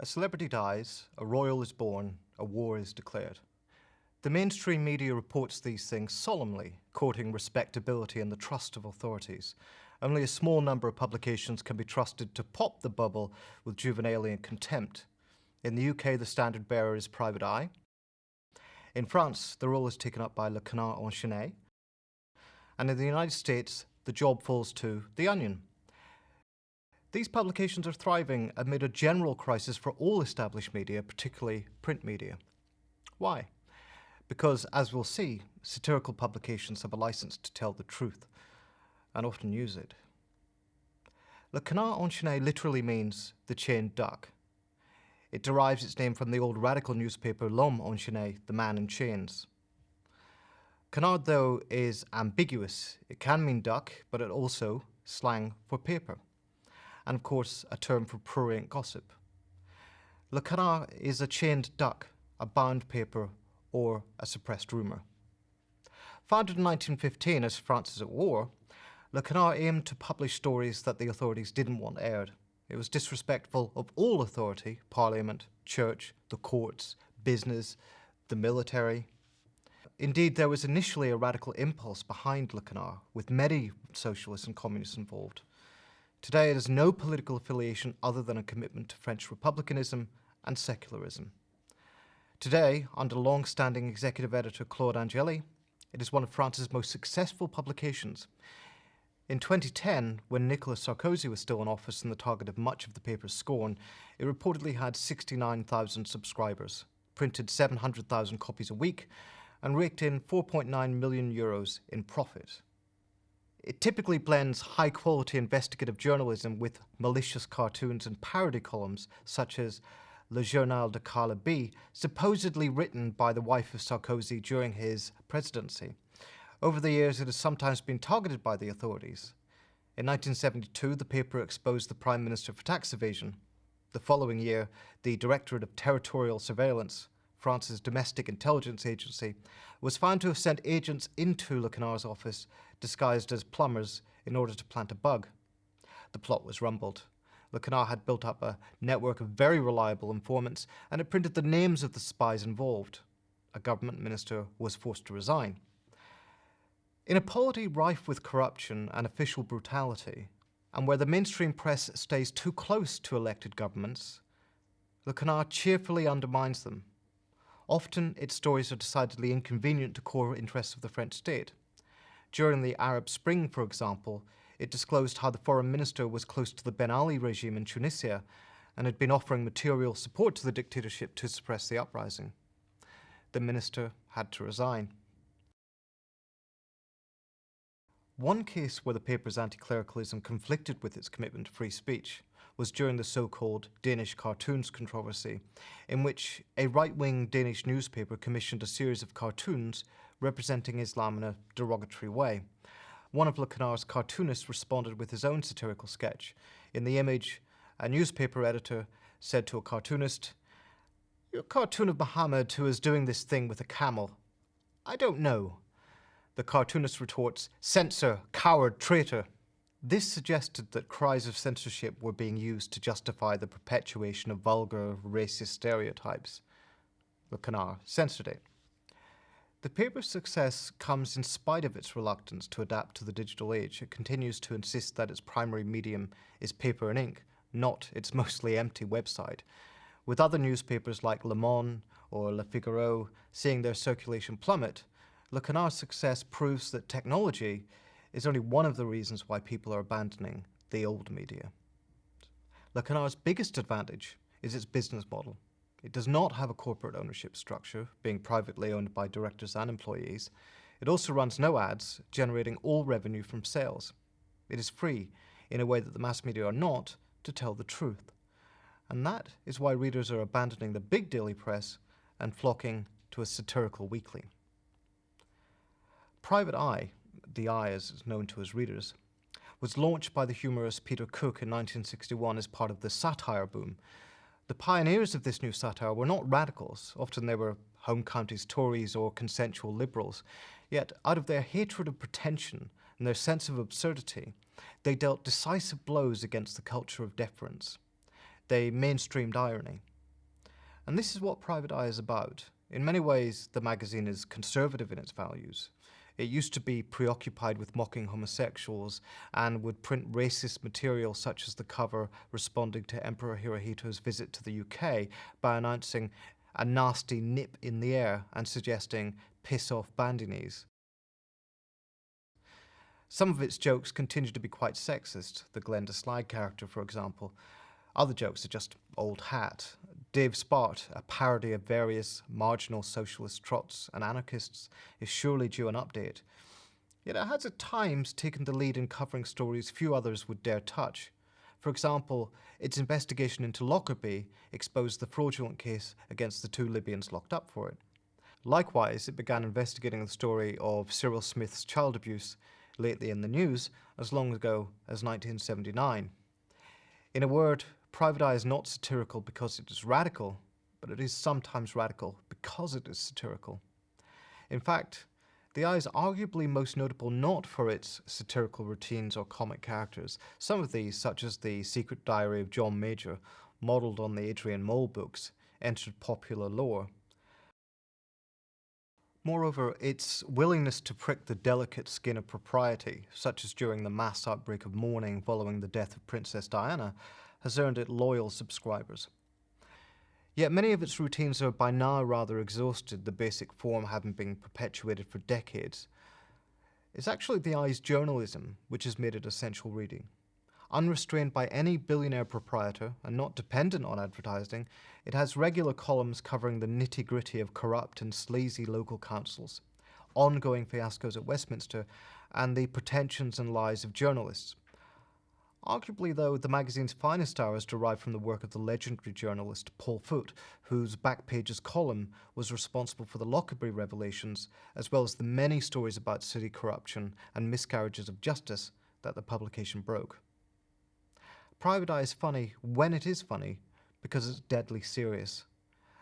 A celebrity dies, a royal is born, a war is declared. The mainstream media reports these things solemnly, courting respectability and the trust of authorities. Only a small number of publications can be trusted to pop the bubble with juvenile contempt. In the UK, the standard bearer is Private Eye. In France, the role is taken up by Le Canard Enchaîné. And in the United States, the job falls to The Onion. These publications are thriving amid a general crisis for all established media, particularly print media. Why? Because, as we'll see, satirical publications have a license to tell the truth, and often use it. Le Canard Enchaîné literally means the chained duck. It derives its name from the old radical newspaper L'Homme Enchaîné, the man in chains. Canard, though, is ambiguous. It can mean duck, but it also slang for paper. And of course, a term for prurient gossip. Le Canard is a chained duck, a bound paper, or a suppressed rumour. Founded in 1915 as France is at war, Le Canard aimed to publish stories that the authorities didn't want aired. It was disrespectful of all authority, Parliament, church, the courts, business, the military. Indeed, there was initially a radical impulse behind Le Canard, with many socialists and communists involved. Today, it has no political affiliation other than a commitment to French republicanism and secularism. Today, under long-standing executive editor Claude Angeli, it is one of France's most successful publications. In 2010, when Nicolas Sarkozy was still in office and the target of much of the paper's scorn, it reportedly had 69,000 subscribers, printed 700,000 copies a week, and raked in 4.9 million euros in profit. It typically blends high-quality investigative journalism with malicious cartoons and parody columns, such as Le Journal de Carla B, supposedly written by the wife of Sarkozy during his presidency. Over the years, it has sometimes been targeted by the authorities. In 1972, the paper exposed the Prime Minister for tax evasion. The following year, the Directorate of Territorial Surveillance, France's domestic intelligence agency, was found to have sent agents into Le Canard's office disguised as plumbers in order to plant a bug. The plot was rumbled. Le Canard had built up a network of very reliable informants, and it printed the names of the spies involved. A government minister was forced to resign. In a polity rife with corruption and official brutality, and where the mainstream press stays too close to elected governments, Le Canard cheerfully undermines them. Often, its stories are decidedly inconvenient to core interests of the French state. During the Arab Spring, for example, it disclosed how the foreign minister was close to the Ben Ali regime in Tunisia and had been offering material support to the dictatorship to suppress the uprising. The minister had to resign. One case where the paper's anti-clericalism conflicted with its commitment to free speech was during the so-called Danish cartoons controversy, in which a right-wing Danish newspaper commissioned a series of cartoons representing Islam in a derogatory way. One of Le Canard's cartoonists responded with his own satirical sketch. In the image, a newspaper editor said to a cartoonist, "Your cartoon of Muhammad who is doing this thing with a camel. I don't know." The cartoonist retorts, "Censor, coward, traitor." This suggested that cries of censorship were being used to justify the perpetuation of vulgar, racist stereotypes. Le Canard censored it. The paper's success comes in spite of its reluctance to adapt to the digital age. It continues to insist that its primary medium is paper and ink, not its mostly empty website. With other newspapers like Le Monde or Le Figaro seeing their circulation plummet, Le Canard's success proves that technology is only one of the reasons why people are abandoning the old media. Le Canard's biggest advantage is its business model. It does not have a corporate ownership structure, being privately owned by directors and employees. It also runs no ads, generating all revenue from sales. It is free, in a way that the mass media are not, to tell the truth. And that is why readers are abandoning the big daily press and flocking to a satirical weekly. Private Eye, the Eye as is known to his readers, was launched by the humorist Peter Cook in 1961 as part of the satire boom. The pioneers of this new satire were not radicals. Often they were home counties Tories or consensual liberals. Yet, out of their hatred of pretension and their sense of absurdity, they dealt decisive blows against the culture of deference. They mainstreamed irony. And this is what Private Eye is about. In many ways, the magazine is conservative in its values. It used to be preoccupied with mocking homosexuals and would print racist material such as the cover responding to Emperor Hirohito's visit to the UK by announcing a nasty nip in the air and suggesting piss off bandinis. Some of its jokes continue to be quite sexist, the Glenda Slide character, for example. Other jokes are just old hat. Dave Spart, a parody of various marginal socialist trots and anarchists, is surely due an update. Yet it has at times taken the lead in covering stories few others would dare touch. For example, its investigation into Lockerbie exposed the fraudulent case against the 2 Libyans locked up for it. Likewise, it began investigating the story of Cyril Smith's child abuse, lately in the news, as long ago as 1979. In a word, Private Eye is not satirical because it is radical, but it is sometimes radical because it is satirical. In fact, the Eye is arguably most notable not for its satirical routines or comic characters. Some of these, such as The Secret Diary of John Major, modelled on the Adrian Mole books, entered popular lore. Moreover, its willingness to prick the delicate skin of propriety, such as during the mass outbreak of mourning following the death of Princess Diana, has earned it loyal subscribers. Yet many of its routines are by now rather exhausted, the basic form having been perpetuated for decades. It's actually the Eye's journalism which has made it essential reading. Unrestrained by any billionaire proprietor and not dependent on advertising, it has regular columns covering the nitty-gritty of corrupt and sleazy local councils, ongoing fiascos at Westminster, and the pretensions and lies of journalists. Arguably, though, the magazine's finest hours derive from the work of the legendary journalist Paul Foote, whose Back Pages column was responsible for the Lockerbie revelations, as well as the many stories about city corruption and miscarriages of justice that the publication broke. Private Eye is funny when it is funny, because it's deadly serious.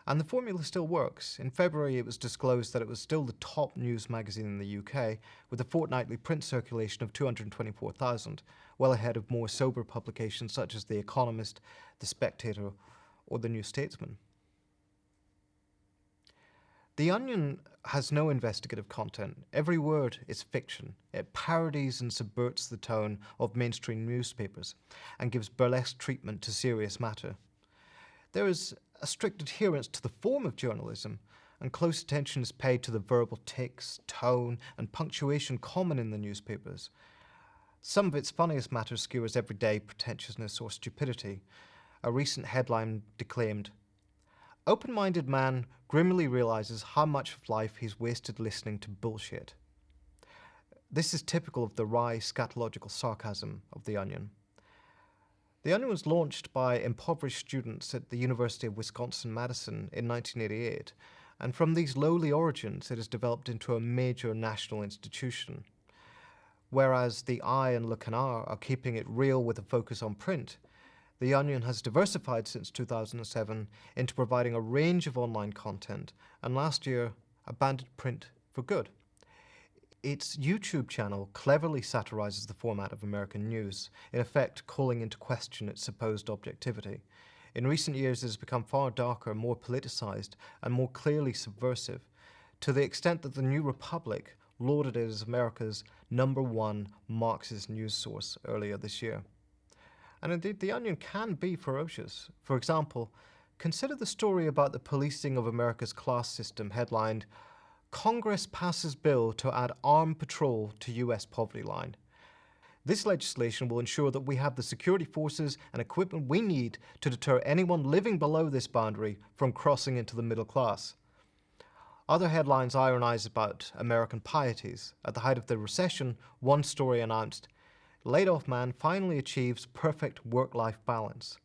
And the formula still works. In February, it was disclosed that it was still the top news magazine in the UK, with a fortnightly print circulation of 224,000, well ahead of more sober publications such as The Economist, The Spectator, or The New Statesman. The Onion has no investigative content. Every word is fiction. It parodies and subverts the tone of mainstream newspapers and gives burlesque treatment to serious matter. There is a strict adherence to the form of journalism, and close attention is paid to the verbal tics, tone, and punctuation common in the newspapers. Some of its funniest matter skewers everyday pretentiousness or stupidity. A recent headline declaimed, "Open-minded man grimly realizes how much of life he's wasted listening to bullshit." This is typical of the wry scatological sarcasm of The Onion. The Onion was launched by impoverished students at the University of Wisconsin-Madison in 1988, and from these lowly origins it has developed into a major national institution. Whereas The Eye and Le Canard are keeping it real with a focus on print, The Onion has diversified since 2007 into providing a range of online content, and last year abandoned print for good. Its YouTube channel cleverly satirizes the format of American news, in effect calling into question its supposed objectivity. In recent years, it has become far darker, more politicized, and more clearly subversive, to the extent that the New Republic lauded it as America's #1 Marxist news source earlier this year. And indeed, The Onion can be ferocious. For example, consider the story about the policing of America's class system headlined, "Congress passes bill to add armed patrol to U.S. poverty line. This legislation will ensure that we have the security forces and equipment we need to deter anyone living below this boundary from crossing into the middle class." Other headlines ironize about American pieties. At the height of the recession, one story announced, "Laid-off man finally achieves perfect work-life balance."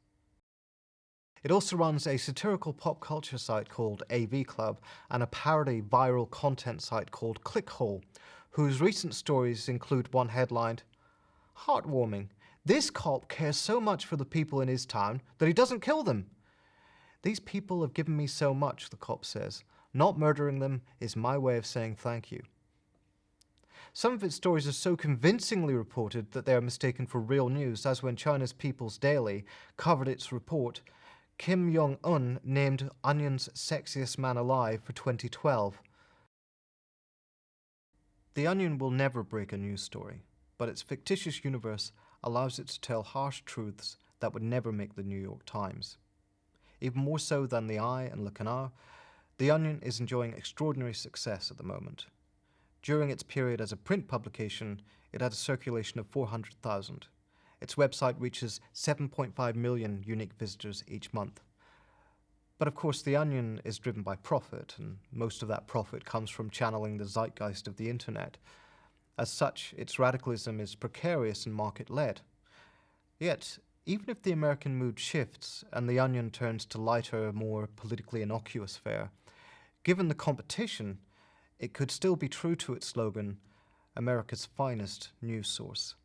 It also runs a satirical pop culture site called AV Club and a parody viral content site called Clickhole, whose recent stories include one headlined, "Heartwarming. This cop cares so much for the people in his town that he doesn't kill them. These people have given me so much," the cop says. "Not murdering them is my way of saying thank you." Some of its stories are so convincingly reported that they are mistaken for real news, as when China's People's Daily covered its report, Kim Jong-un named Onion's Sexiest Man Alive for 2012. The Onion will never break a news story, but its fictitious universe allows it to tell harsh truths that would never make the New York Times. Even more so than The Eye and Le Canard, The Onion is enjoying extraordinary success at the moment. During its period as a print publication, it had a circulation of 400,000. Its website reaches 7.5 million unique visitors each month. But of course, The Onion is driven by profit, and most of that profit comes from channeling the zeitgeist of the internet. As such, its radicalism is precarious and market-led. Yet, even if the American mood shifts and The Onion turns to lighter, more politically innocuous fare, given the competition, it could still be true to its slogan, America's finest news source.